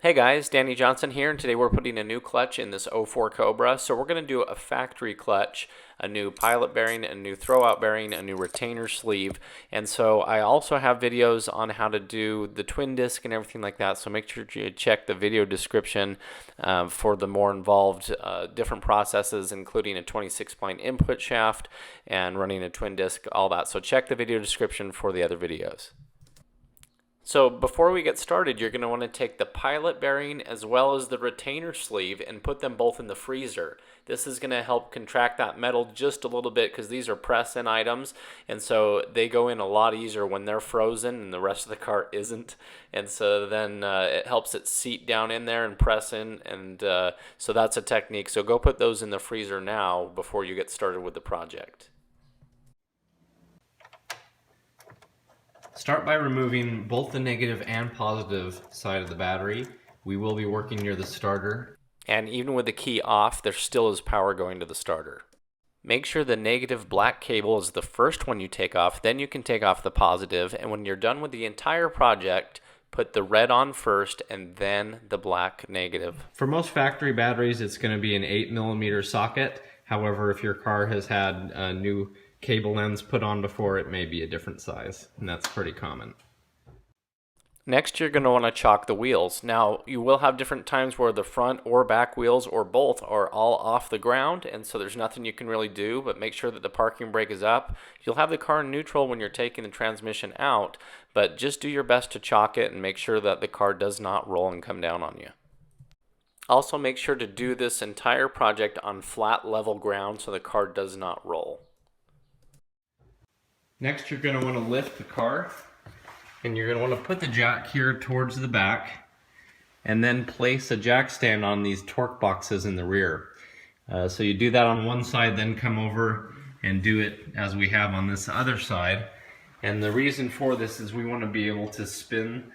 Hey guys, Danny Johnson here, and today we're putting a new clutch in this 04 Cobra. So we're going to do a factory clutch, a new pilot bearing, a new throwout bearing, a new retainer sleeve. And so I also have videos on how to do the twin disc and everything like that. So make sure you check the video description for the more involved different processes, including a 26 spline input shaft and running a twin disc, all that. So check the video description for the other videos. So before we get started, you're going to want to take the pilot bearing as well as the retainer sleeve and put them both in the freezer. This is going to help contract that metal just a little bit because these are press-in items, and so they go in a lot easier when they're frozen and the rest of the car isn't. And so then it helps it seat down in there and press in, and so that's a technique. So go put those in the freezer now before you get started with the project. Start by removing both the negative and positive side of the battery. We will be working near the starter. And even with the key off, there still is power going to the starter. Make sure the negative black cable is the first one you take off, then you can take off the positive, and when you're done with the entire project, put the red on first and then the black negative. For most factory batteries, it's going to be an 8mm socket. However, if your car has had a new cable ends put on before, it may be a different size, and that's pretty common. Next, you're going to want to chock the wheels. Now, you will have different times where the front or back wheels or both are all off the ground, and so there's nothing you can really do, but make sure that the parking brake is up. You'll have the car in neutral when you're taking the transmission out, but just do your best to chock it and make sure that the car does not roll and come down on you. Also, make sure to do this entire project on flat, level ground so the car does not roll. Next, you're going to want to lift the car, and you're going to want to put the jack here towards the back, and then place a jack stand on these torque boxes in the rear. So you do that on one side, then come over and do it as we have on this other side. And the reason for this is we want to be able to spin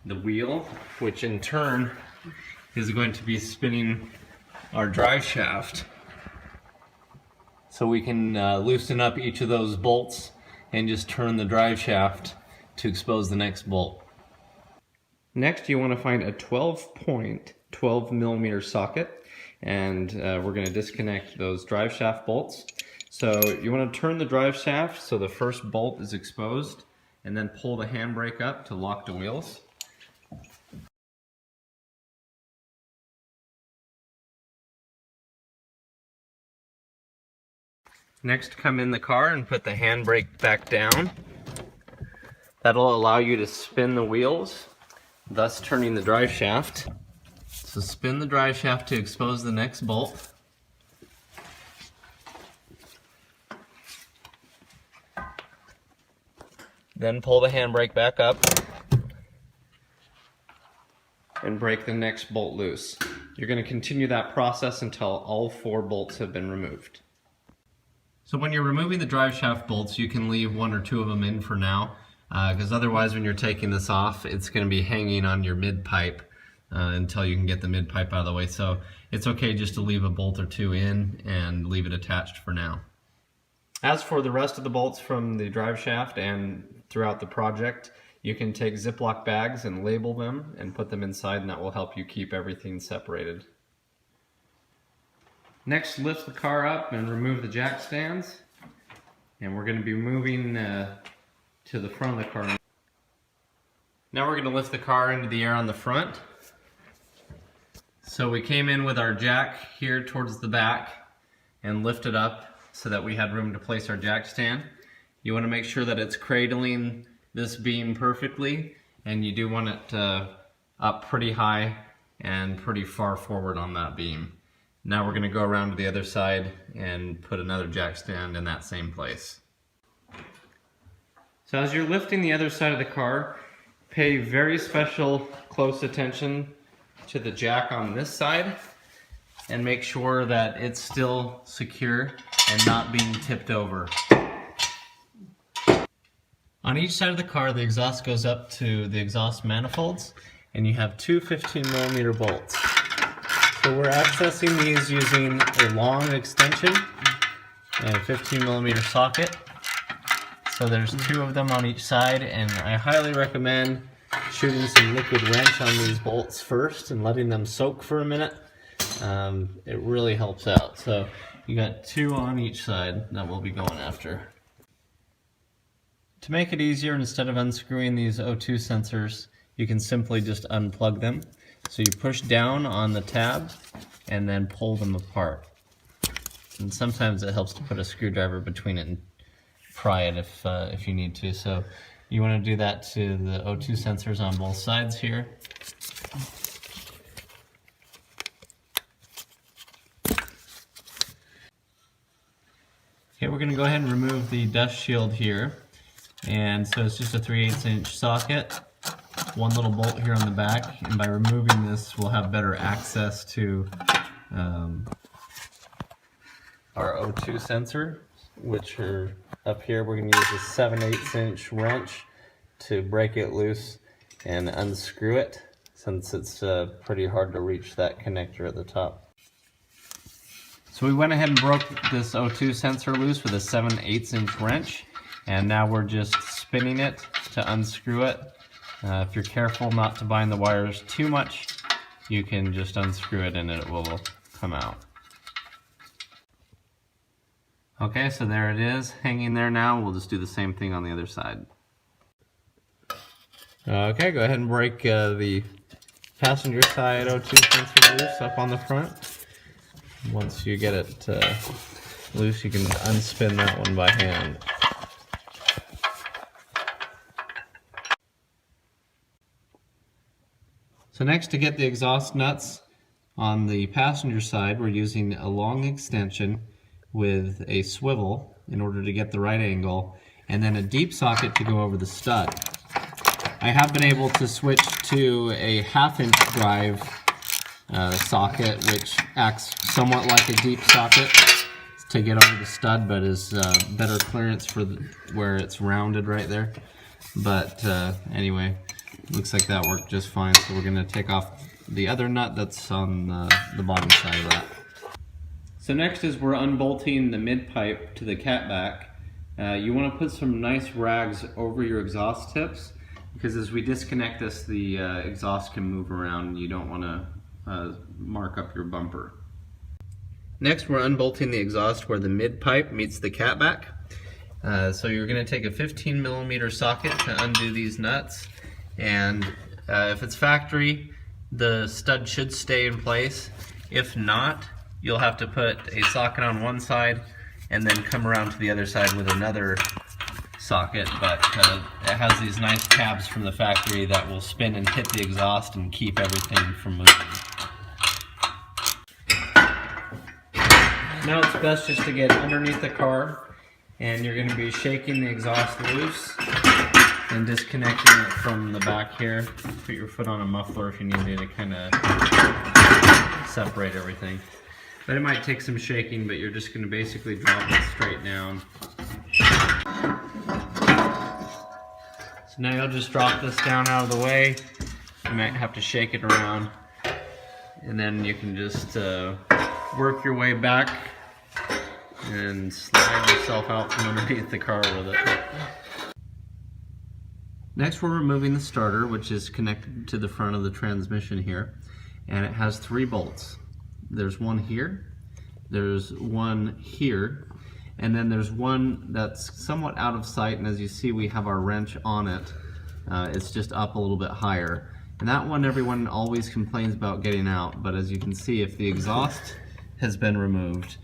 the wheel, which in turn is going to be spinning our drive shaft. So we can loosen up each of those bolts and just turn the drive shaft to expose the next bolt. Next, you want to find a 12-point 12mm socket, and we're going to disconnect those drive shaft bolts. So you want to turn the drive shaft so the first bolt is exposed, and then pull the handbrake up to lock the wheels. Next, come in the car and put the handbrake back down. That'll allow you to spin the wheels, thus turning the drive shaft. So spin the drive shaft to expose the next bolt. Then pull the handbrake back up and break the next bolt loose. You're going to continue that process until all 4 bolts have been removed. So when you're removing the drive shaft bolts, you can leave 1 or 2 of them in for now, because otherwise when you're taking this off, it's going to be hanging on your mid pipe until you can get the mid pipe out of the way. So it's okay just to leave a bolt or 2 in and leave it attached for now. As for the rest of the bolts from the drive shaft and throughout the project, you can take Ziploc bags and label them and put them inside, and that will help you keep everything separated. Next, lift the car up and remove the jack stands, and we're going to be moving to the front of the car. Now we're going to lift the car into the air on the front. So we came in with our jack here towards the back and lifted up so that we had room to place our jack stand. You want to make sure that it's cradling this beam perfectly, and you do want it up pretty high and pretty far forward on that beam. Now we're going to go around to the other side and put another jack stand in that same place. So as you're lifting the other side of the car, pay very special close attention to the jack on this side and make sure that it's still secure and not being tipped over. On each side of the car, the exhaust goes up to the exhaust manifolds, and you have 2 15mm bolts. So we're accessing these using a long extension and a 15mm socket. So there's 2 of them on each side, and I highly recommend shooting some liquid wrench on these bolts first and letting them soak for a minute. It really helps out. So you got 2 on each side that we'll be going after. To make it easier, instead of unscrewing these O2 sensors, you can simply just unplug them. So you push down on the tab and then pull them apart. And sometimes it helps to put a screwdriver between it and pry it if you need to. So you want to do that to the O2 sensors on both sides here. Okay, we're going to go ahead and remove the dust shield here. And so it's just a 3/8 inch socket, one little bolt here on the back, and by removing this we'll have better access to our O2 sensor, which are up here. We're going to use a 7/8 inch wrench to break it loose and unscrew it, since it's pretty hard to reach that connector at the top. So we went ahead and broke this O2 sensor loose with a 7/8 inch wrench, and now we're just spinning it to unscrew it. If you're careful not to bind the wires too much, you can just unscrew it and it will come out. Okay, so there it is, hanging there now. We'll just do the same thing on the other side. Okay, go ahead and break the passenger side O2 sensor loose up on the front. Once you get it loose, you can unspin that one by hand. So next, to get the exhaust nuts on the passenger side, we're using a long extension with a swivel in order to get the right angle, and then a deep socket to go over the stud. I have been able to switch to a 1/2 inch drive socket, which acts somewhat like a deep socket to get over the stud, but is better clearance for where it's rounded right there. But anyway, looks like that worked just fine. So we're going to take off the other nut that's on the bottom side of that. So next is we're unbolting the mid pipe to the catback. You want to put some nice rags over your exhaust tips, because as we disconnect this, the exhaust can move around and you don't want to mark up your bumper. Next, we're unbolting the exhaust where the mid pipe meets the catback. So you're going to take a 15mm socket to undo these nuts, and if it's factory, the stud should stay in place. If not, you'll have to put a socket on one side and then come around to the other side with another socket, but it has these nice tabs from the factory that will spin and hit the exhaust and keep everything from moving. Now it's best just to get underneath the car, and you're going to be shaking the exhaust loose and disconnecting it from the back here. Put your foot on a muffler if you need to kind of separate everything. But it might take some shaking, but you're just going to basically drop it straight down. So now you'll just drop this down out of the way. You might have to shake it around, and then you can just work your way back and slide yourself out from underneath the car with it. Next, we're removing the starter, which is connected to the front of the transmission here, and it has 3 bolts. There's one here, there's one here, and then there's one that's somewhat out of sight, and as you see, we have our wrench on it. It's just up a little bit higher. And that one everyone always complains about getting out, but as you can see, if the exhaust has been removed,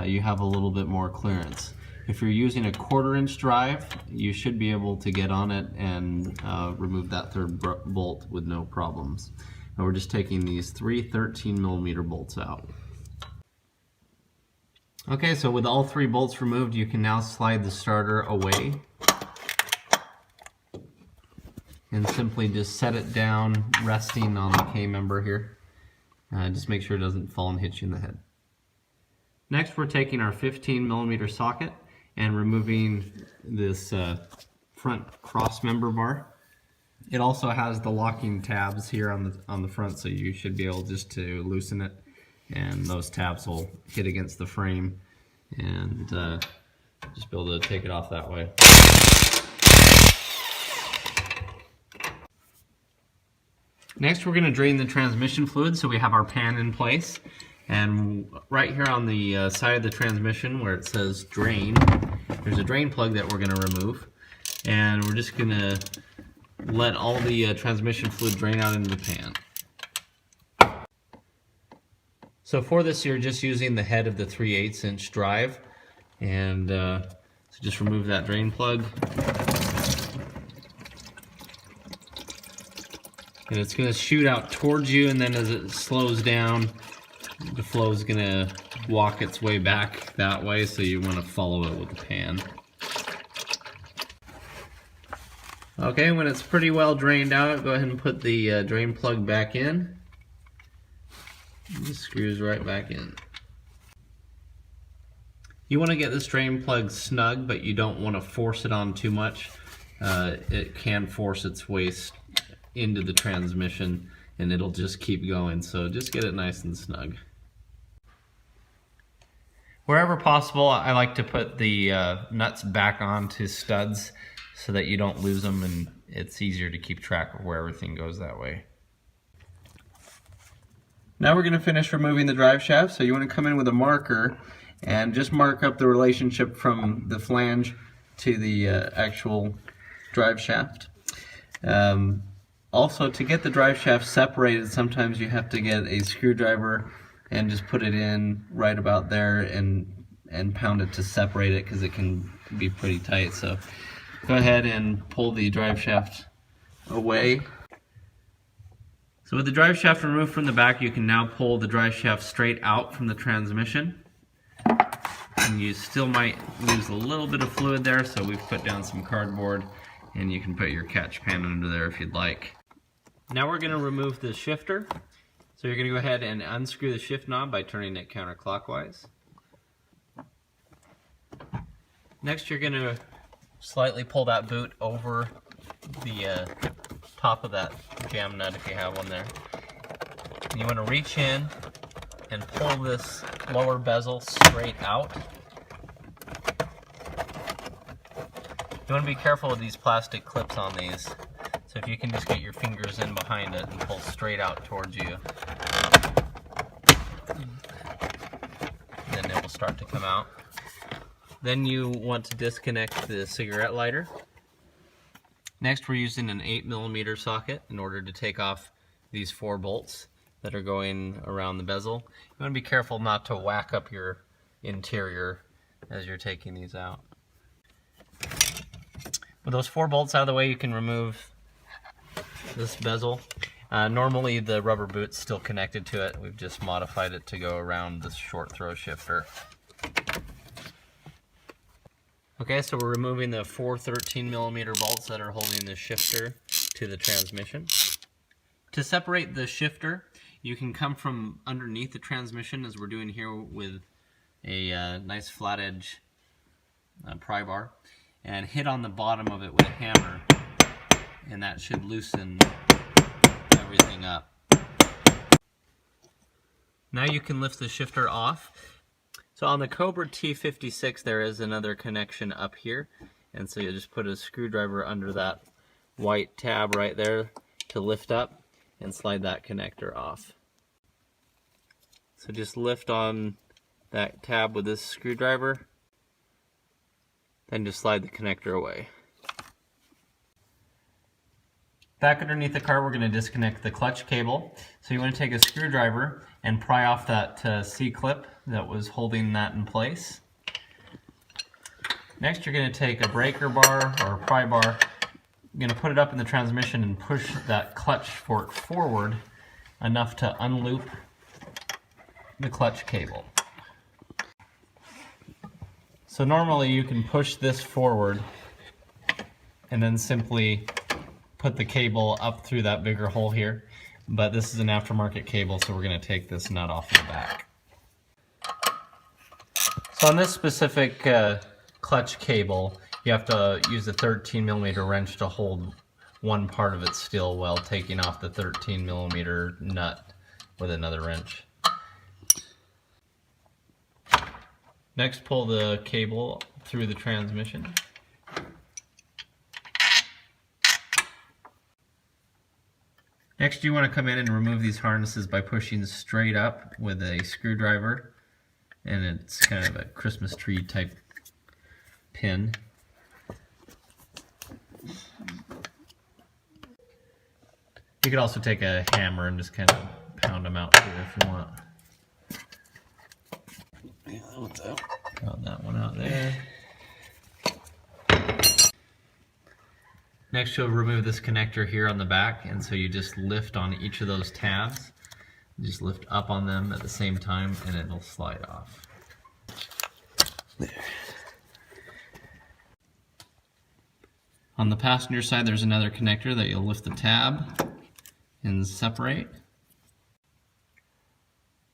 you have a little bit more clearance. If you're using a 1/4 inch drive, you should be able to get on it and remove that 3rd bolt with no problems. And we're just taking these 3 13mm bolts out. Okay, so with all 3 bolts removed, you can now slide the starter away and simply just set it down, resting on the K-member here. Just make sure it doesn't fall and hit you in the head. Next, we're taking our 15mm socket and removing this front cross member bar. It also has the locking tabs here on the front, so you should be able just to loosen it, and those tabs will hit against the frame, and just be able to take it off that way. Next we're going to drain the transmission fluid, so we have our pan in place. And right here on the side of the transmission where it says drain, there's a drain plug that we're going to remove. And we're just going to let all the transmission fluid drain out into the pan. So for this you're just using the head of the 3/8 inch drive. And so just remove that drain plug. And it's going to shoot out towards you, and then as it slows down, the flow is going to walk its way back that way, so you want to follow it with the pan. Okay, when it's pretty well drained out, go ahead and put the drain plug back in. It just screws right back in. You want to get this drain plug snug, but you don't want to force it on too much. It can force its way into the transmission and it'll just keep going, so just get it nice and snug. Wherever possible, I like to put the nuts back onto studs so that you don't lose them, and it's easier to keep track of where everything goes that way. Now we're going to finish removing the drive shaft, so you want to come in with a marker and just mark up the relationship from the flange to the actual drive shaft. Also, to get the drive shaft separated, sometimes you have to get a screwdriver and just put it in right about there and pound it to separate it, because it can be pretty tight. So go ahead and pull the drive shaft away. So with the drive shaft removed from the back, you can now pull the drive shaft straight out from the transmission. And you still might lose a little bit of fluid there, so we've put down some cardboard, and you can put your catch pan under there if you'd like. Now we're going to remove the shifter. So you're going to go ahead and unscrew the shift knob by turning it counterclockwise. Next you're going to slightly pull that boot over the top of that jam nut if you have one there. And you want to reach in and pull this lower bezel straight out. You want to be careful of these plastic clips on these. So if you can just get your fingers in behind it and pull straight out towards you, then it will start to come out. Then you want to disconnect the cigarette lighter. Next we're using an 8mm socket in order to take off these 4 bolts that are going around the bezel. You want to be careful not to whack up your interior as you're taking these out. With those 4 bolts out of the way, you can remove this bezel. Normally the rubber boot's still connected to it. We've just modified it to go around this short throw shifter. Okay, so we're removing the 4 13mm bolts that are holding the shifter to the transmission. To separate the shifter, you can come from underneath the transmission, as we're doing here with a nice flat edge pry bar, and hit on the bottom of it with a hammer, and that should loosen everything up. Now you can lift the shifter off. So on the Cobra T56 there is another connection up here, and so you just put a screwdriver under that white tab right there to lift up and slide that connector off. So just lift on that tab with this screwdriver, then just slide the connector away. Back underneath the car, we're going to disconnect the clutch cable. So you want to take a screwdriver and pry off that C-clip that was holding that in place. Next, you're going to take a breaker bar or a pry bar. You're going to put it up in the transmission and push that clutch fork forward enough to unloop the clutch cable. So normally you can push this forward and then simply put the cable up through that bigger hole here, but this is an aftermarket cable, so we're going to take this nut off the back. So on this specific clutch cable, you have to use a 13mm wrench to hold one part of it still while taking off the 13mm nut with another wrench. Next, pull the cable through the transmission. Next, you want to come in and remove these harnesses by pushing straight up with a screwdriver, and it's kind of a Christmas tree type pin. You could also take a hammer and just kind of pound them out here if you want. Yeah, that one's out. Got that one out there. Next, you'll remove this connector here on the back, and so you just lift on each of those tabs. You just lift up on them at the same time, and it'll slide off. There. On the passenger side, there's another connector that you'll lift the tab and separate.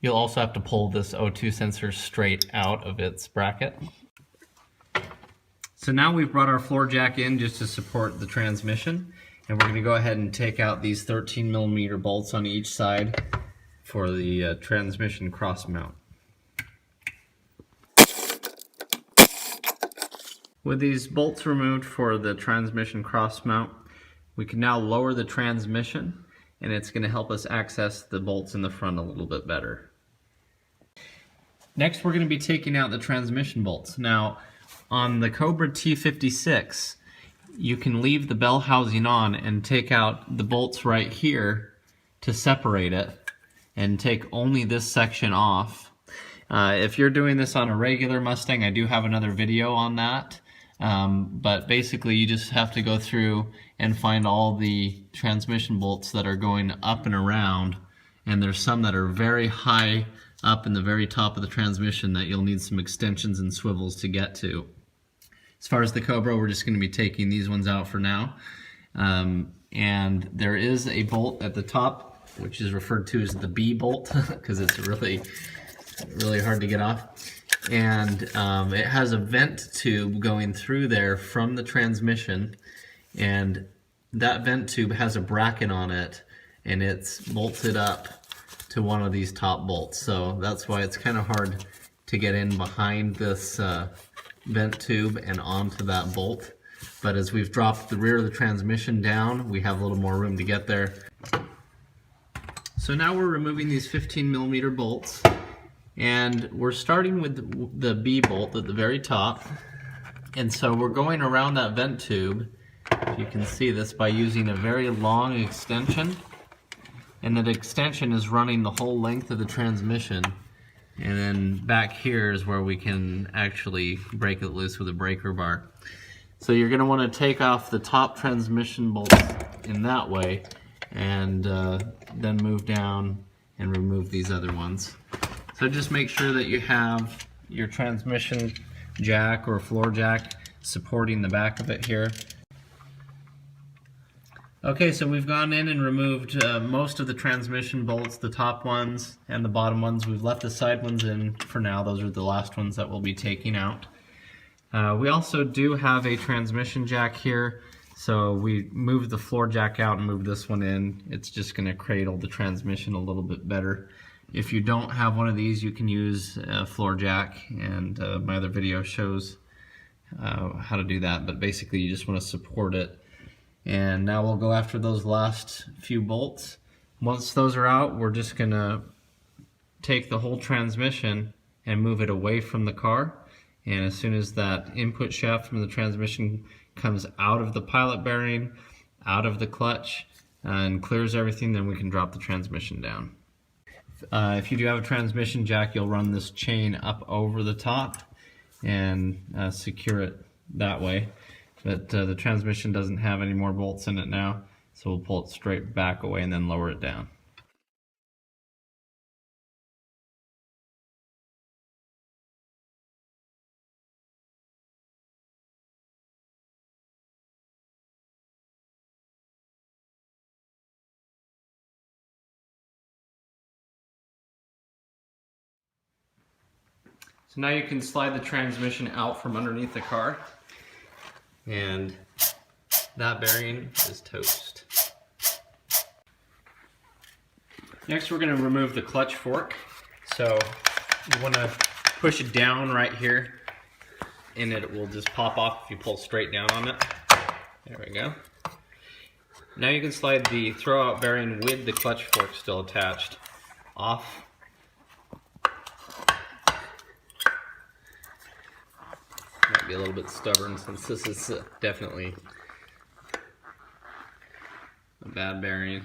You'll also have to pull this O2 sensor straight out of its bracket. So now we've brought our floor jack in just to support the transmission, and we're going to go ahead and take out these 13mm bolts on each side for the transmission cross mount. With these bolts removed for the transmission cross mount, we can now lower the transmission, and it's going to help us access the bolts in the front a little bit better. Next, we're going to be taking out the transmission bolts. Now, on the Cobra T56, you can leave the bell housing on and take out the bolts right here to separate it and take only this section off. If you're doing this on a regular Mustang, I do have another video on that. But basically you just have to go through and find all the transmission bolts that are going up and around, and there's some that are very high up in the very top of the transmission that you'll need some extensions and swivels to get to. As far as the Cobra, we're just going to be taking these ones out for now. And there is a bolt at the top, which is referred to as the B bolt, because it's really hard to get off. And it has a vent tube going through there from the transmission, and that vent tube has a bracket on it, and it's bolted up to one of these top bolts. So that's why it's kind of hard to get in behind this vent tube and onto that bolt. But as we've dropped the rear of the transmission down, we have a little more room to get there. So now we're removing these 15mm bolts, and we're starting with the B bolt at the very top. And so we're going around that vent tube, if you can see this, by using a very long extension. And that extension is running the whole length of the transmission. And then back here is where we can actually break it loose with a breaker bar. So you're going to want to take off the top transmission bolts in that way, and then move down and remove these other ones. So just make sure that you have your transmission jack or floor jack supporting the back of it here. Okay, so we've gone in and removed most of the transmission bolts, the top ones and the bottom ones. We've left the side ones in for now. Those are the last ones that we'll be taking out. We also do have a transmission jack here, so we moved the floor jack out and moved this one in. It's just going to cradle the transmission a little bit better. If you don't have one of these, you can use a floor jack, and my other video shows how to do that, but basically you just want to support it. And now we'll go after those last few bolts. Once those are out, we're just going to take the whole transmission and move it away from the car. And as soon as that input shaft from the transmission comes out of the pilot bearing, out of the clutch, and clears everything, then we can drop the transmission down. If you do have a transmission jack, you'll run this chain up over the top and secure it that way. But the transmission doesn't have any more bolts in it now, so we'll pull it straight back away and then lower it down. So now you can slide the transmission out from underneath the car, and that bearing is toast. Next, we're going to remove the clutch fork. So you want to push it down right here, and it will just pop off if you pull straight down on it. There we go. Now you can slide the throwout bearing with the clutch fork still attached off. Might be a little bit stubborn since this is definitely a bad bearing.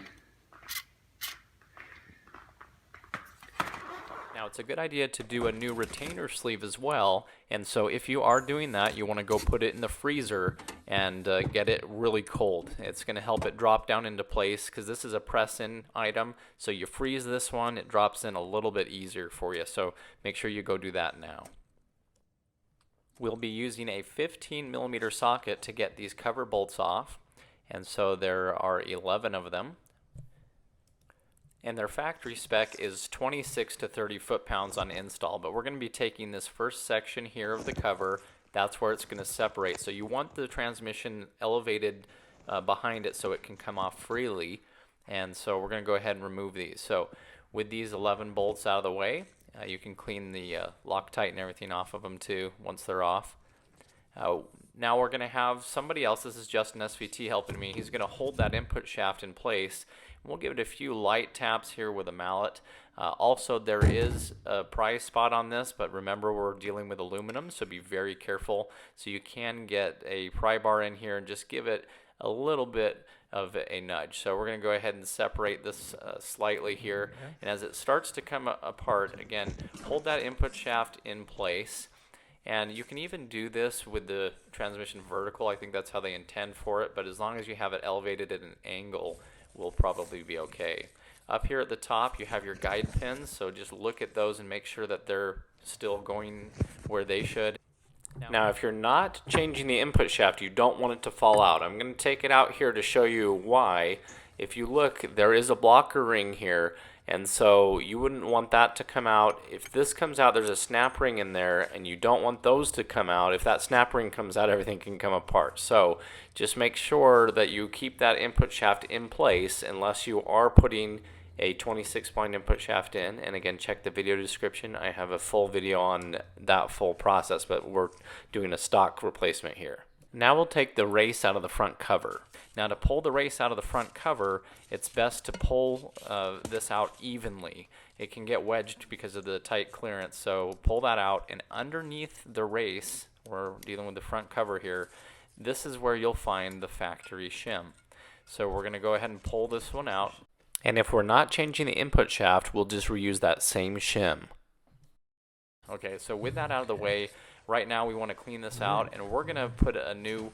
Now it's a good idea to do a new retainer sleeve as well, and so if you are doing that, you want to go put it in the freezer and get it really cold. It's going to help it drop down into place because this is a press-in item, so you freeze this one, it drops in a little bit easier for you, so make sure you go do that now. We'll be using a 15mm socket to get these cover bolts off, and so there are 11 of them. And their factory spec is 26 to 30 foot-pounds on install, but we're going to be taking this first section here of the cover. That's where it's going to separate. So you want the transmission elevated behind it so it can come off freely. And so we're going to go ahead and remove these. So with these 11 bolts out of the way, you can clean the Loctite and everything off of them too once they're off. Now we're going to have somebody else, this is Justin SVT helping me, he's going to hold that input shaft in place. We'll give it a few light taps here with a mallet. Also, there is a pry spot on this, but remember we're dealing with aluminum, so be very careful. So you can get a pry bar in here and just give it a little bit of a nudge. So we're going to go ahead and separate this slightly here. And as it starts to come apart, again, hold that input shaft in place. And you can even do this with the transmission vertical. I think that's how they intend for it, but as long as you have it elevated at an angle, will probably be okay. Up here at the top you have your guide pins, so just look at those and make sure that they're still going where they should. Now if you're not changing the input shaft, you don't want it to fall out. I'm going to take it out here to show you why. If you look, there is a blocker ring here, and so you wouldn't want that to come out. If this comes out, there's a snap ring in there, and you don't want those to come out. If that snap ring comes out, everything can come apart. So just make sure that you keep that input shaft in place unless you are putting a 26 spline input shaft in. And again, check the video description. I have a full video on that full process, but we're doing a stock replacement here. Now we'll take the race out of the front cover. Now to pull the race out of the front cover, it's best to pull this out evenly. It can get wedged because of the tight clearance, so pull that out, and underneath the race, we're dealing with the front cover here, this is where you'll find the factory shim. So we're going to go ahead and pull this one out, and if we're not changing the input shaft, we'll just reuse that same shim. Okay, so with that out of the way, right now we want to clean this out, and we're going to put a new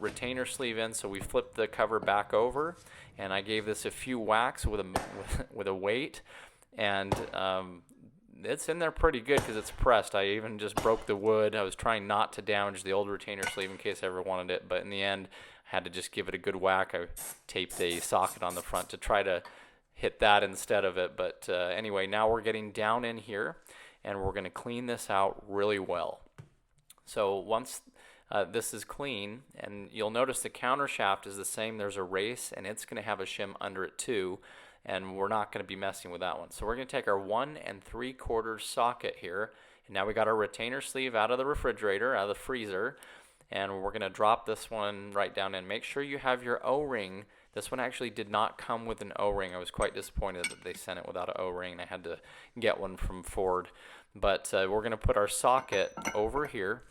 retainer sleeve in. So we flipped the cover back over, and I gave this a few whacks with a weight, and it's in there pretty good because it's pressed. I even just broke the wood. I was trying not to damage the old retainer sleeve in case I ever wanted it, but in the end I had to just give it a good whack. I taped a socket on the front to try to hit that instead of it, but anyway, now we're getting down in here, and we're going to clean this out really well. So once this is clean, and you'll notice the counter shaft is the same. There's a race, and it's going to have a shim under it too, and we're not going to be messing with that one. So we're going to take our 1 3/4 socket here, and now we got our retainer sleeve out of the refrigerator, out of the freezer, and we're going to drop this one right down in. Make sure you have your O-ring. This one actually did not come with an O-ring. I was quite disappointed that they sent it without an O-ring. I had to get one from Ford. But we're going to put our socket over here,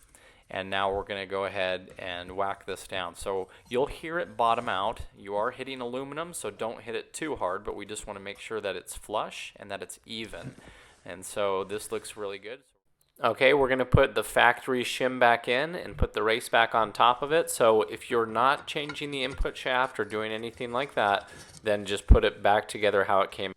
and now we're going to go ahead and whack this down. So you'll hear it bottom out. You are hitting aluminum, so don't hit it too hard, but we just want to make sure that it's flush and that it's even. And so this looks really good. Okay, we're going to put the factory shim back in and put the race back on top of it. So if you're not changing the input shaft or doing anything like that, then just put it back together how it came.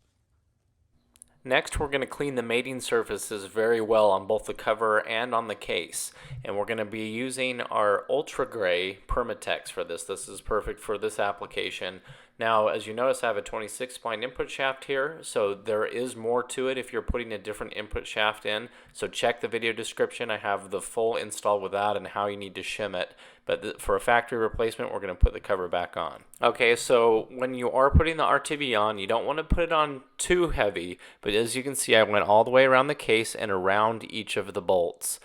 Next, we're going to clean the mating surfaces very well on both the cover and on the case. And we're going to be using our Ultra Gray Permatex for this. This is perfect for this application. Now, as you notice, I have a 26 spline input shaft here, so there is more to it if you're putting a different input shaft in. So check the video description. I have the full install with that and how you need to shim it. But for a factory replacement, we're going to put the cover back on. Okay, so when you are putting the RTV on, you don't want to put it on too heavy, but as you can see, I went all the way around the case and around each of the bolts.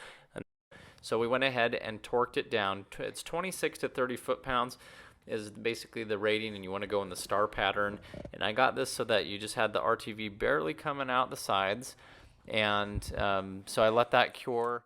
So we went ahead and torqued it down. It's 26 to 30 foot-pounds. is basically the rating, and you want to go in the star pattern. And I got this so that you just had the RTV barely coming out the sides, and so I let that cure.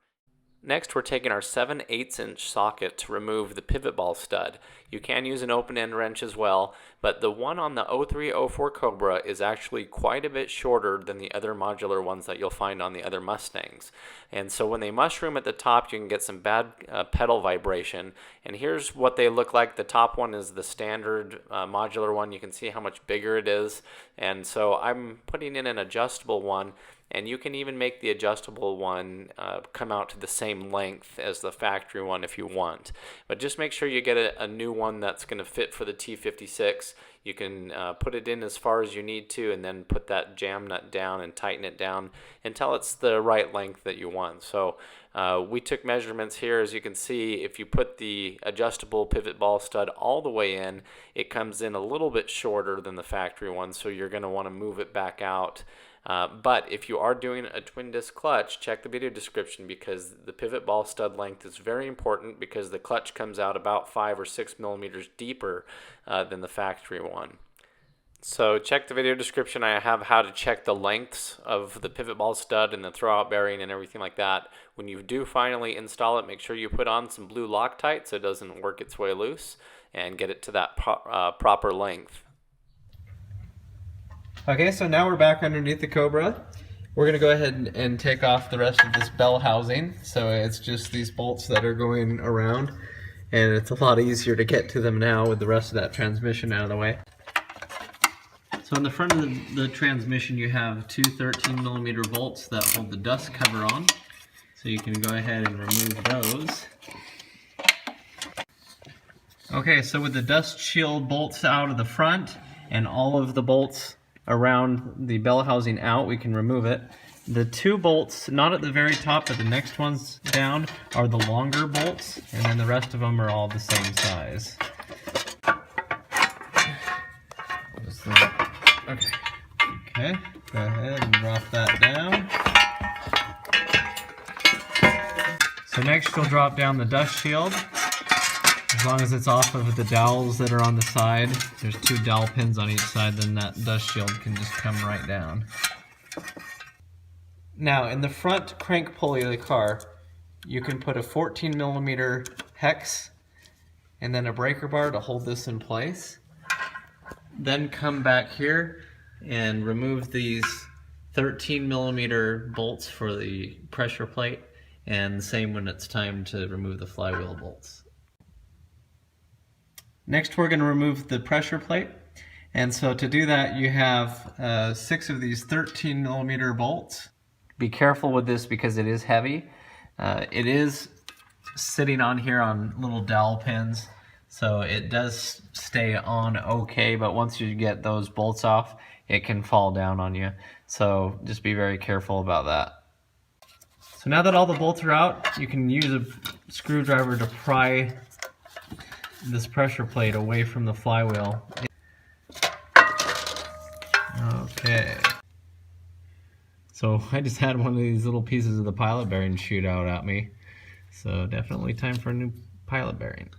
Next, we're taking our 7/8" socket to remove the pivot ball stud. You can use an open-end wrench as well, but the one on the 0304 Cobra is actually quite a bit shorter than the other modular ones that you'll find on the other Mustangs. And so when they mushroom at the top, you can get some bad pedal vibration. And here's what they look like. The top one is the standard modular one. You can see how much bigger it is. And so I'm putting in an adjustable one. And you can even make the adjustable one come out to the same length as the factory one if you want. But just make sure you get a new one that's going to fit for the T56. You can put it in as far as you need to, and then put that jam nut down and tighten it down until it's the right length that you want. So we took measurements here. As you can see, if you put the adjustable pivot ball stud all the way in, it comes in a little bit shorter than the factory one, so you're going to want to move it back out. But if you are doing a twin disc clutch, check the video description, because the pivot ball stud length is very important, because the clutch comes out about 5 or 6 millimeters deeper than the factory one. So check the video description. I have how to check the lengths of the pivot ball stud and the throwout bearing and everything like that. When you do finally install it, make sure you put on some blue Loctite so it doesn't work its way loose, and get it to that proper length. Okay, so now we're back underneath the Cobra. We're going to go ahead and take off the rest of this bell housing. So it's just these bolts that are going around, and it's a lot easier to get to them now with the rest of that transmission out of the way. So in the front of the transmission, you have two 13mm bolts that hold the dust cover on. So you can go ahead and remove those. Okay, so with the dust shield bolts out of the front and all of the bolts around the bell housing out, we can remove it. The two bolts, not at the very top, but the next ones down, are the longer bolts, and then the rest of them are all the same size. Okay, go ahead and drop that down. So next you'll drop down the dust shield. As long as it's off of the dowels that are on the side, there's two dowel pins on each side, then that dust shield can just come right down. Now, in the front crank pulley of the car, you can put a 14mm hex and then a breaker bar to hold this in place. Then come back here and remove these 13mm bolts for the pressure plate, and the same when it's time to remove the flywheel bolts. Next, we're going to remove the pressure plate, and so to do that, you have 6 of these 13mm bolts. Be careful with this because it is heavy. It is sitting on here on little dowel pins, so it does stay on okay, but once you get those bolts off, it can fall down on you. So just be very careful about that. So now that all the bolts are out, you can use a screwdriver to pry this pressure plate away from the flywheel. Okay. So I just had one of these little pieces of the pilot bearing shoot out at me. So definitely time for a new pilot bearing.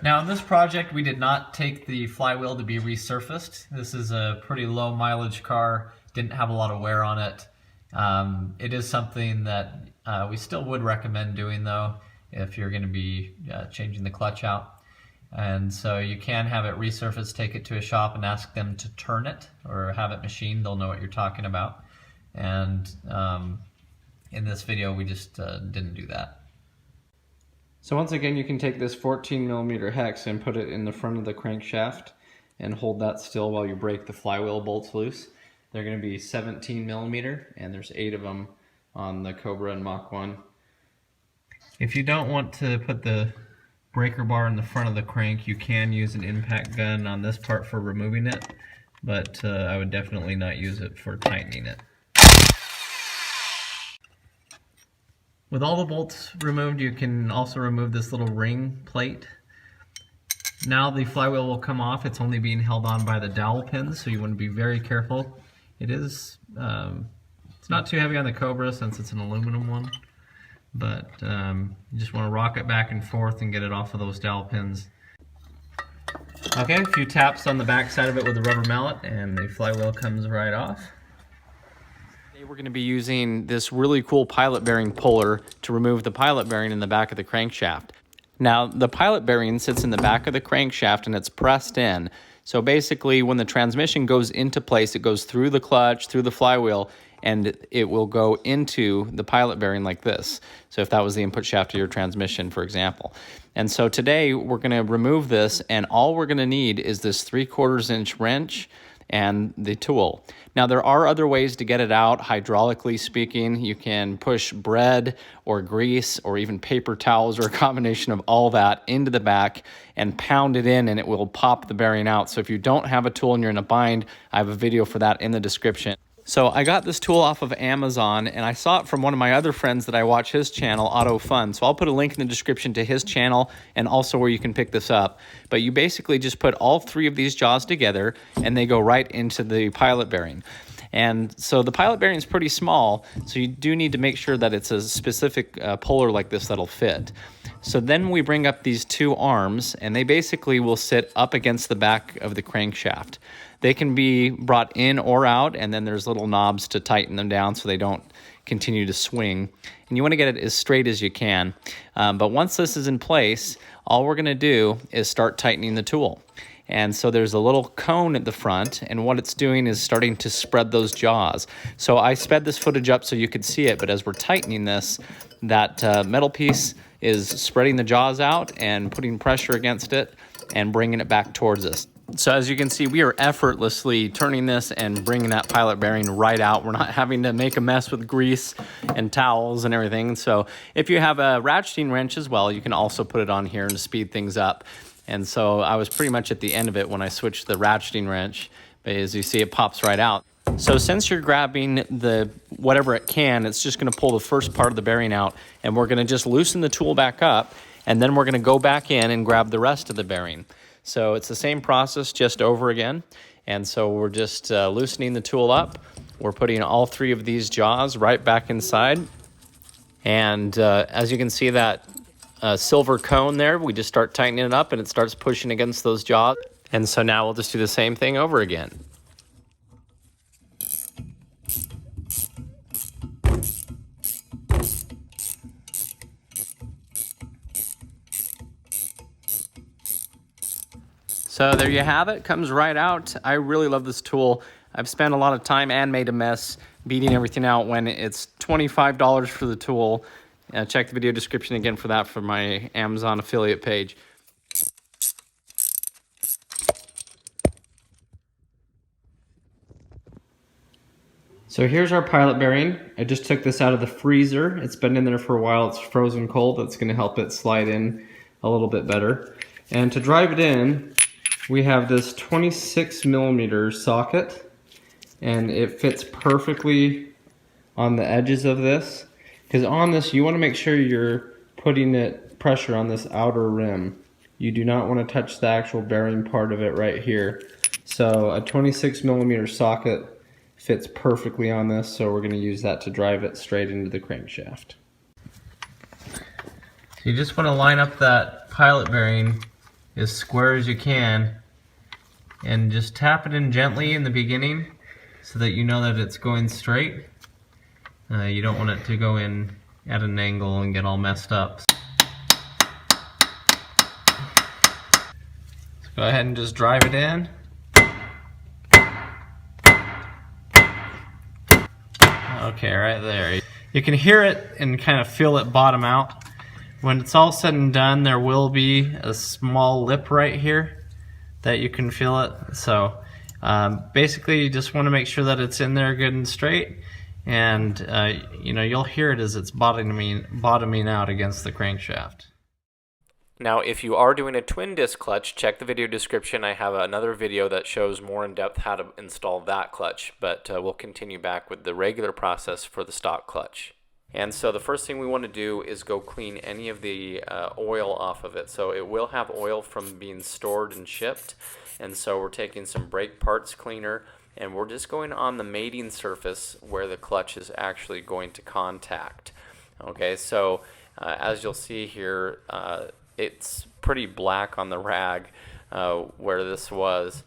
Now in this project we did not take the flywheel to be resurfaced. This is a pretty low mileage car, didn't have a lot of wear on it. It is something that we still would recommend doing though, if you're going to be changing the clutch out. And so you can have it resurfaced, take it to a shop and ask them to turn it or have it machined. They'll know what you're talking about. And in this video we just didn't do that. So once again, you can take this 14mm hex and put it in the front of the crankshaft and hold that still while you break the flywheel bolts loose. They're going to be 17mm, and there's 8 of them on the Cobra and Mach 1. If you don't want to put the breaker bar in the front of the crank, you can use an impact gun on this part for removing it, but I would definitely not use it for tightening it. With all the bolts removed, you can also remove this little ring plate. Now the flywheel will come off. It's only being held on by the dowel pins, so you want to be very careful. It is, it's not too heavy on the Cobra since it's an aluminum one, but you just want to rock it back and forth and get it off of those dowel pins. Okay, a few taps on the back side of it with a rubber mallet and the flywheel comes right off. Today we're going to be using this really cool pilot bearing puller to remove the pilot bearing in the back of the crankshaft. Now, the pilot bearing sits in the back of the crankshaft and it's pressed in. So basically, when the transmission goes into place, it goes through the clutch, through the flywheel, and it will go into the pilot bearing like this. So if that was the input shaft of your transmission, for example. And so today we're going to remove this, and all we're going to need is this 3/4 inch wrench and the tool. Now, there are other ways to get it out, hydraulically speaking. You can push bread or grease or even paper towels or a combination of all that into the back and pound it in, and it will pop the bearing out. So if you don't have a tool and you're in a bind, I have a video for that in the description. So I got this tool off of Amazon, and I saw it from one of my other friends that I watch his channel, Auto Fun. So I'll put a link in the description to his channel and also where you can pick this up. But you basically just put all 3 of these jaws together and they go right into the pilot bearing. And so the pilot bearing is pretty small, so you do need to make sure that it's a specific puller like this that'll fit. So then we bring up these 2 arms, and they basically will sit up against the back of the crankshaft. They can be brought in or out, and then there's little knobs to tighten them down so they don't continue to swing. And you want to get it as straight as you can. But once this is in place, all we're going to do is start tightening the tool. And so there's a little cone at the front, and what it's doing is starting to spread those jaws. So I sped this footage up so you could see it, but as we're tightening this, that metal piece is spreading the jaws out and putting pressure against it and bringing it back towards us. So as you can see, we are effortlessly turning this and bringing that pilot bearing right out. We're not having to make a mess with grease and towels and everything. So if you have a ratcheting wrench as well, you can also put it on here and speed things up. And so I was pretty much at the end of it when I switched the ratcheting wrench, but as you see, it pops right out. So since you're grabbing the whatever it can, it's just going to pull the first part of the bearing out, and we're going to just loosen the tool back up, and then we're going to go back in and grab the rest of the bearing. So it's the same process just over again. And so we're just loosening the tool up. We're putting all 3 of these jaws right back inside. And as you can see, that silver cone there, we just start tightening it up and it starts pushing against those jaws. And so now we'll just do the same thing over again. So there you have it, comes right out. I really love this tool. I've spent a lot of time and made a mess beating everything out when it's $25 for the tool. Check the video description again for that for my Amazon affiliate page. So here's our pilot bearing. I just took this out of the freezer. It's been in there for a while. It's frozen cold. That's going to help it slide in a little bit better. And to drive it in, we have this 26mm socket, and it fits perfectly on the edges of this. Because on this, you want to make sure you're putting pressure on this outer rim. You do not want to touch the actual bearing part of it right here. So a 26mm socket fits perfectly on this, so we're going to use that to drive it straight into the crankshaft. So you just want to line up that pilot bearing as square as you can and just tap it in gently in the beginning so that you know that it's going straight. You don't want it to go in at an angle and get all messed up. So go ahead and just drive it in. Okay, right there. You can hear it and kind of feel it bottom out. When it's all said and done, there will be a small lip right here that you can feel it. So basically, you just want to make sure that it's in there good and straight, and you know, you'll hear it as it's bottoming out against the crankshaft. Now, if you are doing a twin disc clutch, check the video description. I have another video that shows more in depth how to install that clutch, but we'll continue back with the regular process for the stock clutch. And so the first thing we want to do is go clean any of the oil off of it. So it will have oil from being stored and shipped, and so we're taking some brake parts cleaner, and we're just going on the mating surface where the clutch is actually going to contact. Okay, so as you'll see here, it's pretty black on the rag. where this was,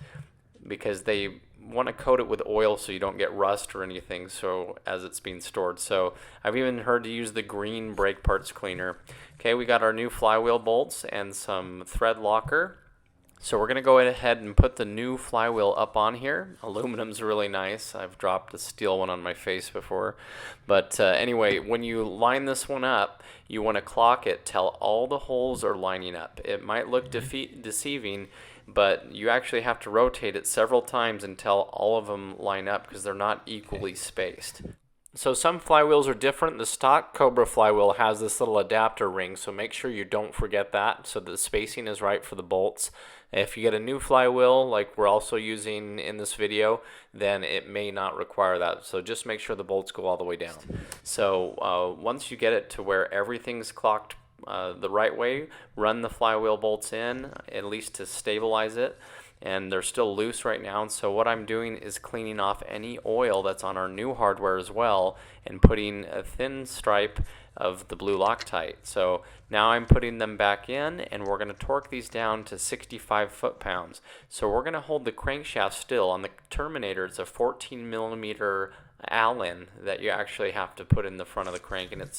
because they want to coat it with oil so you don't get rust or anything so as it's being stored. So I've even heard to use the green brake parts cleaner. Okay, we got our new flywheel bolts and some thread locker. So we're going to go ahead and put the new flywheel up on here. Aluminum's really nice. I've dropped a steel one on my face before. But anyway, when you line this one up, you want to clock it till all the holes are lining up. It might look deceiving, but you actually have to rotate it several times until all of them line up because they're not equally spaced. So some flywheels are different. The stock Cobra flywheel has this little adapter ring, so make sure you don't forget that so the spacing is right for the bolts. If you get a new flywheel like we're also using in this video, then it may not require that. So just make sure the bolts go all the way down. So once you get it to where everything's clocked the right way, run the flywheel bolts in, at least to stabilize it. And they're still loose right now, and so what I'm doing is cleaning off any oil that's on our new hardware as well and putting a thin stripe of the blue Loctite. So now I'm putting them back in, and we're going to torque these down to 65 foot-pounds. So we're going to hold the crankshaft still. On the Terminator, it's a 14mm Allen that you actually have to put in the front of the crank, and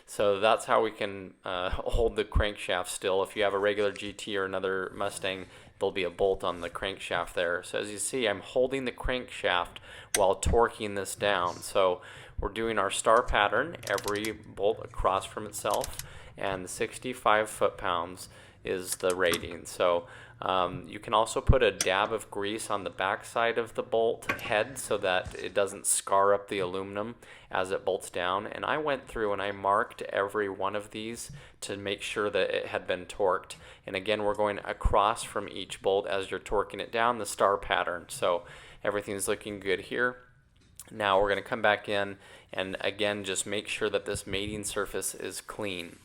so that's how we can hold the crankshaft still. If you have a regular GT or another Mustang, there'll be a bolt on the crankshaft there. So as you see, I'm holding the crankshaft while torquing this down. So we're doing our star pattern, every bolt across from itself, and 65 foot-pounds is the rating. So you can also put a dab of grease on the back side of the bolt head so that it doesn't scar up the aluminum as it bolts down. And I went through and I marked every one of these to make sure that it had been torqued. And again, we're going across from each bolt as you're torquing it down, the star pattern. So everything's looking good here. Now we're going to come back in and again just make sure that this mating surface is clean.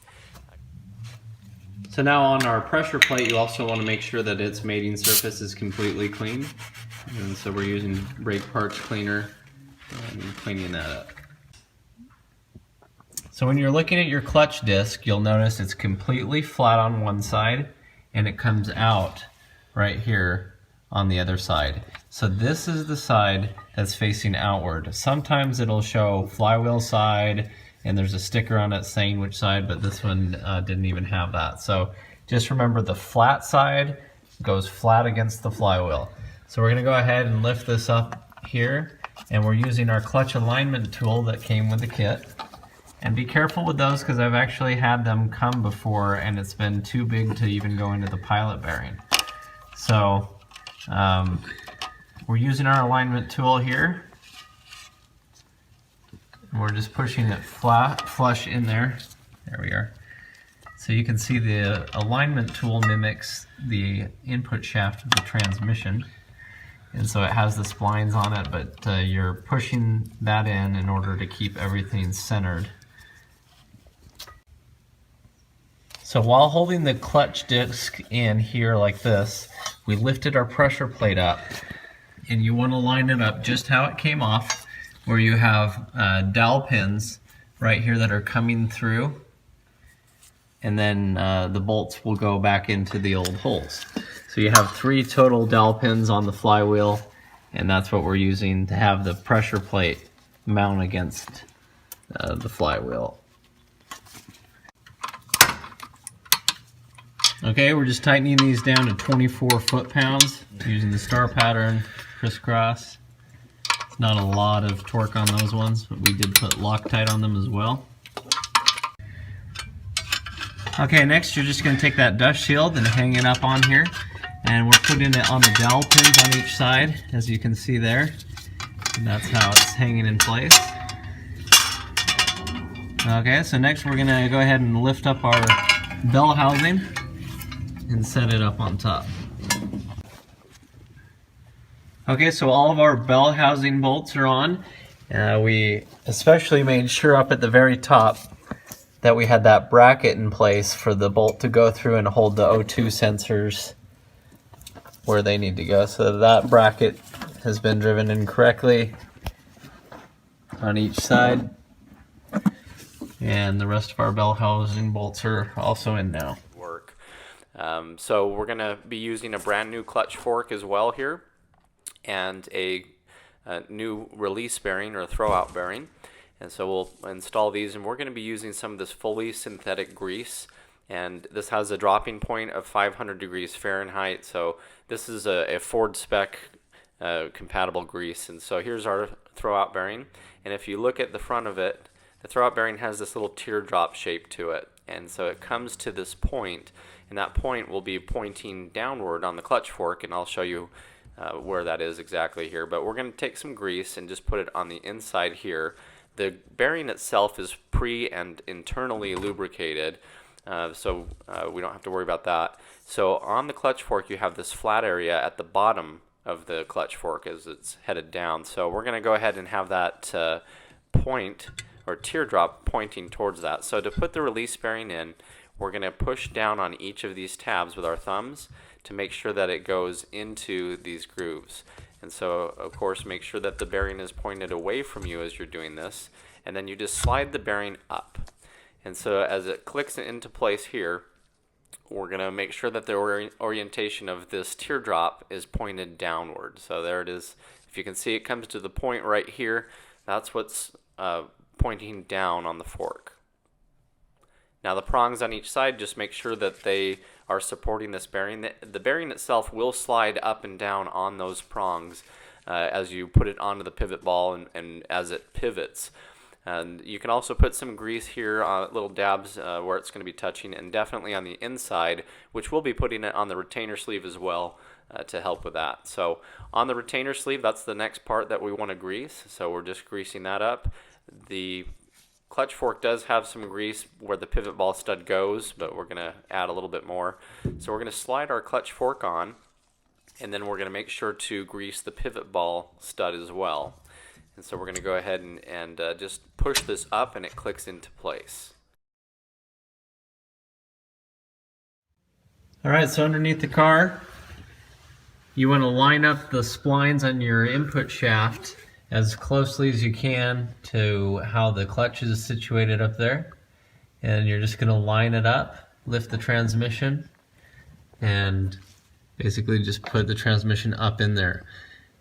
So now on our pressure plate, you also want to make sure that its mating surface is completely clean. And so we're using brake parts cleaner and cleaning that up. So when you're looking at your clutch disc, you'll notice it's completely flat on one side and it comes out right here on the other side. So this is the side that's facing outward. Sometimes it'll show flywheel side, and there's a sticker on it saying which side, but this one didn't even have that. So just remember the flat side goes flat against the flywheel. So we're gonna go ahead and lift this up here, and we're using our clutch alignment tool that came with the kit. And be careful with those because I've actually had them come before and it's been too big to even go into the pilot bearing. So we're using our alignment tool here. We're just pushing it flush in there. There we are. So you can see the alignment tool mimics the input shaft of the transmission. And so it has the splines on it, but you're pushing that in order to keep everything centered. So while holding the clutch disc in here like this, we lifted our pressure plate up. And you want to line it up just how it came off, where you have dowel pins right here that are coming through, and then the bolts will go back into the old holes. So you have 3 total dowel pins on the flywheel, and that's what we're using to have the pressure plate mount against the flywheel. Okay, we're just tightening these down to 24 foot-pounds using the star pattern crisscross. Not a lot of torque on those ones, but we did put Loctite on them as well. Okay, next you're just going to take that dust shield and hang it up on here. And we're putting it on the dowel pins on each side, as you can see there. And that's how it's hanging in place. Okay, so next we're going to go ahead and lift up our bell housing and set it up on top. Okay, so all of our bell housing bolts are on. We especially made sure up at the very top that we had that bracket in place for the bolt to go through and hold the O2 sensors where they need to go. So that bracket has been driven in correctly on each side. And the rest of our bell housing bolts are also in now. So we're going to be using a brand new clutch fork as well here, and a new release bearing or a throwout bearing. And so we'll install these, and we're going to be using some of this fully synthetic grease, and this has a dropping point of 500 degrees Fahrenheit. So this is a Ford spec compatible grease. And so here's our throwout bearing, and if you look at the front of it, the throwout bearing has this little teardrop shape to it, and so it comes to this point, and that point will be pointing downward on the clutch fork, and I'll show you where that is exactly here. But we're going to take some grease and just put it on the inside here. The bearing itself is pre and internally lubricated, so we don't have to worry about that. So on the clutch fork you have this flat area at the bottom of the clutch fork as it's headed down. So we're going to go ahead and have that point or teardrop pointing towards that. So to put the release bearing in, we're going to push down on each of these tabs with our thumbs to make sure that it goes into these grooves. And so, of course, make sure that the bearing is pointed away from you as you're doing this, and then you just slide the bearing up. And so as it clicks into place here, we're going to make sure that the orientation of this teardrop is pointed downward. So there it is. If you can see, it comes to the point right here. That's what's pointing down on the fork. Now the prongs on each side, just make sure that they are supporting this bearing. The bearing itself will slide up and down on those prongs as you put it onto the pivot ball and as it pivots. And you can also put some grease here, little dabs where it's going to be touching, and definitely on the inside, which we'll be putting it on the retainer sleeve as well to help with that. So on the retainer sleeve, that's the next part that we want to grease. So we're just greasing that up. The clutch fork does have some grease where the pivot ball stud goes, but we're going to add a little bit more. So we're going to slide our clutch fork on, and then we're going to make sure to grease the pivot ball stud as well. And so we're going to go ahead and just push this up, and it clicks into place. Alright, so underneath the car, you want to line up the splines on your input shaft as closely as you can to how the clutch is situated up there. And you're just going to line it up, lift the transmission, and basically just put the transmission up in there.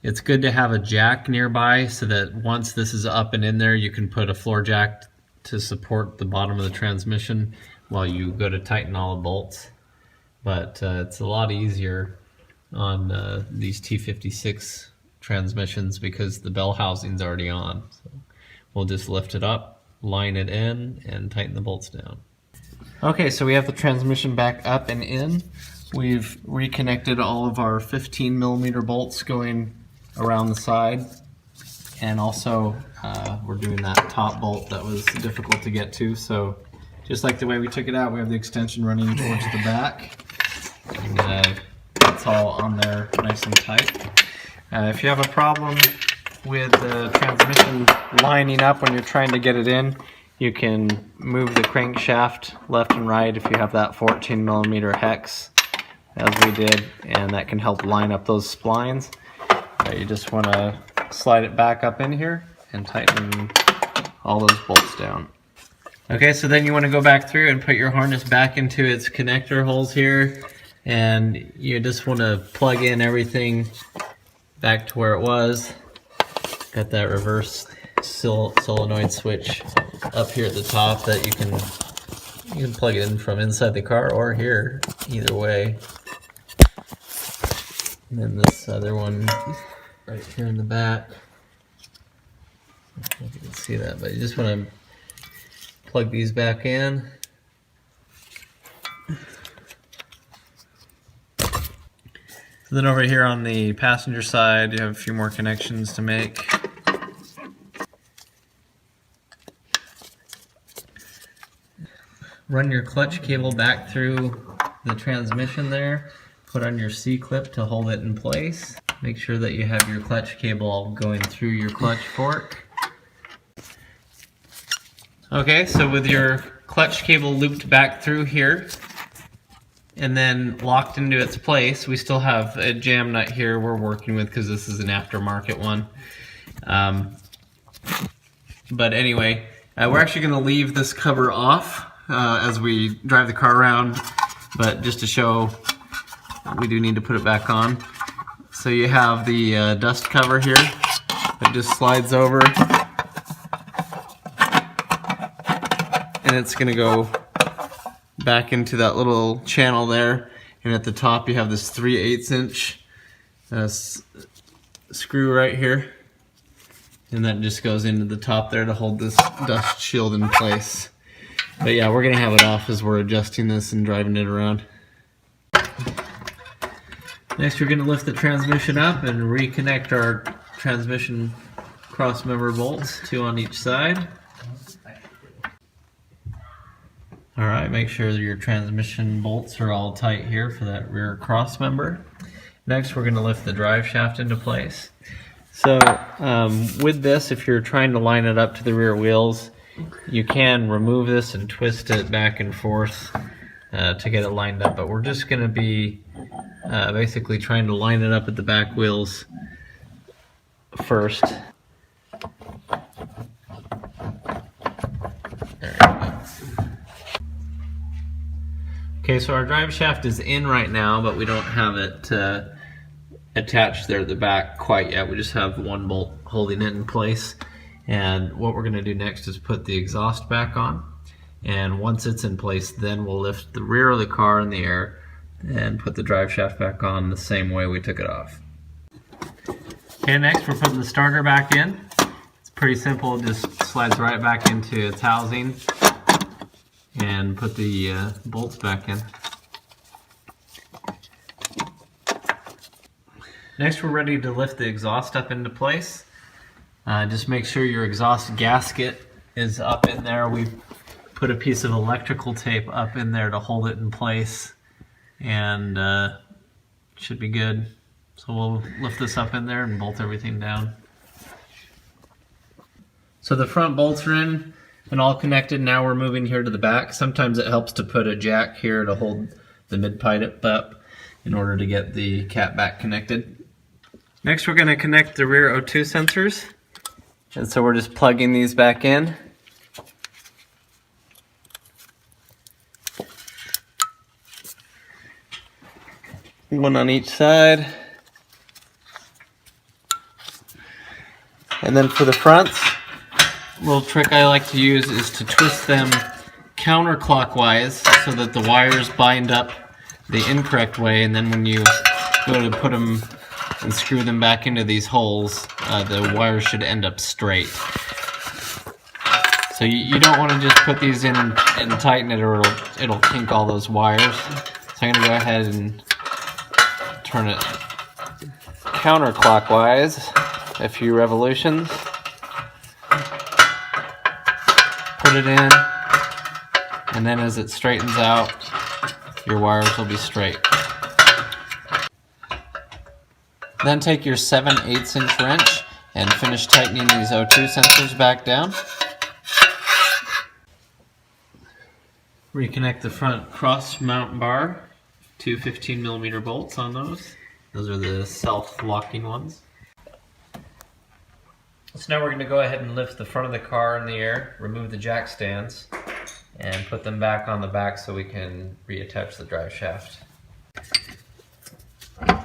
It's good to have a jack nearby so that once this is up and in there, you can put a floor jack to support the bottom of the transmission while you go to tighten all the bolts. But it's a lot easier on these T56 transmissions because the bell housing's already on. So we'll just lift it up, line it in, and tighten the bolts down. Okay, so we have the transmission back up and in. We've reconnected all of our 15mm bolts going around the side, and also we're doing that top bolt that was difficult to get to. So just like the way we took it out, we have the extension running towards the back, and that's all on there nice and tight. If you have a problem with the transmission lining up when you're trying to get it in, you can move the crankshaft left and right if you have that 14mm hex, as we did, and that can help line up those splines. You just want to slide it back up in here and tighten all those bolts down. Okay, so then you want to go back through and put your harness back into its connector holes here, and you just want to plug in everything back to where it was. Got that reverse solenoid switch up here at the top that you can plug it in from inside the car or here, either way. And then this other one right here in the back. I don't know if you can see that, but you just want to plug these back in. So then over here on the passenger side, you have a few more connections to make. Run your clutch cable back through the transmission there. Put on your C-clip to hold it in place. Make sure that you have your clutch cable going through your clutch fork. Okay, so with your clutch cable looped back through here and then locked into its place, we still have a jam nut here we're working with because this is an aftermarket one. But anyway, we're actually going to leave this cover off as we drive the car around but just to show, we do need to put it back on. So you have the dust cover here. It just slides over, and it's going to go back into that little channel there. And at the top you have this 3/8 inch screw right here, and that just goes into the top there to hold this dust shield in place. But yeah, we're going to have it off as we're adjusting this and driving it around. Next, we're going to lift the transmission up and reconnect our transmission cross member bolts, 2 on each side. Alright, make sure that your transmission bolts are all tight here for that rear cross member. Next, we're going to lift the drive shaft into place. So with this, if you're trying to line it up to the rear wheels, you can remove this and twist it back and forth to get it lined up, but we're just going to be basically trying to line it up at the back wheels first. There we go. Okay, so our drive shaft is in right now, but we don't have it attached there at the back quite yet. We just have one bolt holding it in place. And what we're going to do next is put the exhaust back on. And once it's in place, then we'll lift the rear of the car in the air and put the drive shaft back on the same way we took it off. Okay, next we're putting the starter back in. It's pretty simple, it just slides right back into its housing, and put the bolts back in. Next, we're ready to lift the exhaust up into place. Just make sure your exhaust gasket is up in there. We've put a piece of electrical tape up in there to hold it in place, and should be good. So we'll lift this up in there and bolt everything down. So the front bolts are in and all connected. Now we're moving here to the back. Sometimes it helps to put a jack here to hold the mid-pipe up in order to get the cap back connected. Next, we're going to connect the rear O2 sensors. And so we're just plugging these back in. One on each side. And then for the fronts, a little trick I like to use is to twist them counterclockwise so that the wires bind up the incorrect way, and then when you go to put them and screw them back into these holes, the wires should end up straight. So you don't want to just put these in and tighten it, or it'll kink all those wires. So I'm going to go ahead and turn it counterclockwise a few revolutions. Put it in, and then as it straightens out, your wires will be straight. Then take your 7/8 inch wrench and finish tightening these O2 sensors back down. Reconnect the front cross mount bar, 2 15mm bolts on those. Those are the self-locking ones. So now we're going to go ahead and lift the front of the car in the air, remove the jack stands, and put them back on the back so we can reattach the drive shaft.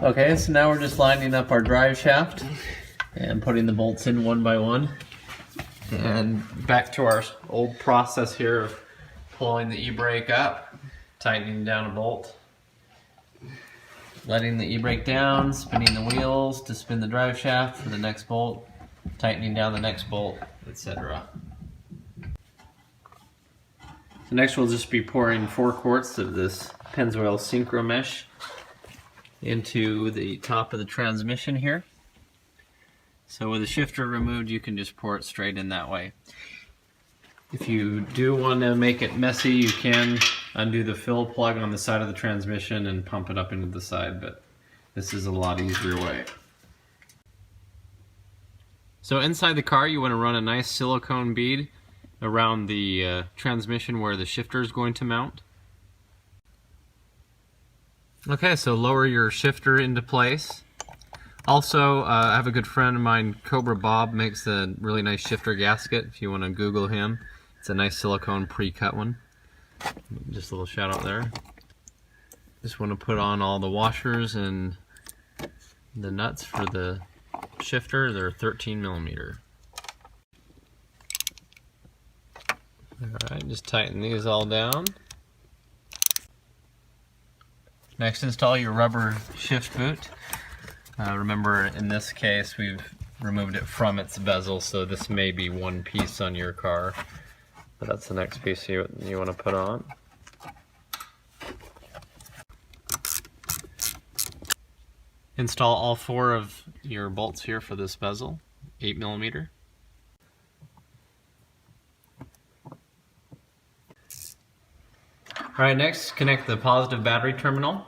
Okay, so now we're just lining up our drive shaft and putting the bolts in one by one. And back to our old process here of pulling the e-brake up, tightening down a bolt, letting the e-brake down, spinning the wheels to spin the drive shaft for the next bolt, tightening down the next bolt, etc. So next we'll just be pouring 4 quarts of this Pennzoil Synchro Mesh into the top of the transmission here. So with the shifter removed, you can just pour it straight in that way. If you do want to make it messy, you can undo the fill plug on the side of the transmission and pump it up into the side, but this is a lot easier way. So inside the car, you want to run a nice silicone bead around the transmission where the shifter is going to mount. Okay, so lower your shifter into place. Also, I have a good friend of mine, Cobra Bob, makes a really nice shifter gasket. If you want to Google him, it's a nice silicone pre-cut one. Just a little shout out there. Just want to put on all the washers and the nuts for the shifter. They're 13 millimeter. Alright, just tighten these all down. Next, install your rubber shift boot. Remember, in this case, we've removed it from its bezel, so this may be one piece on your car. But that's the next piece you want to put on. Install all 4 of your bolts here for this bezel, 8 millimeter. Alright, next connect the positive battery terminal.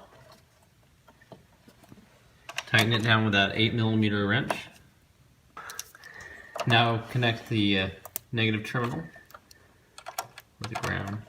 Tighten it down with that 8 millimeter wrench. Now connect the negative terminal with the ground.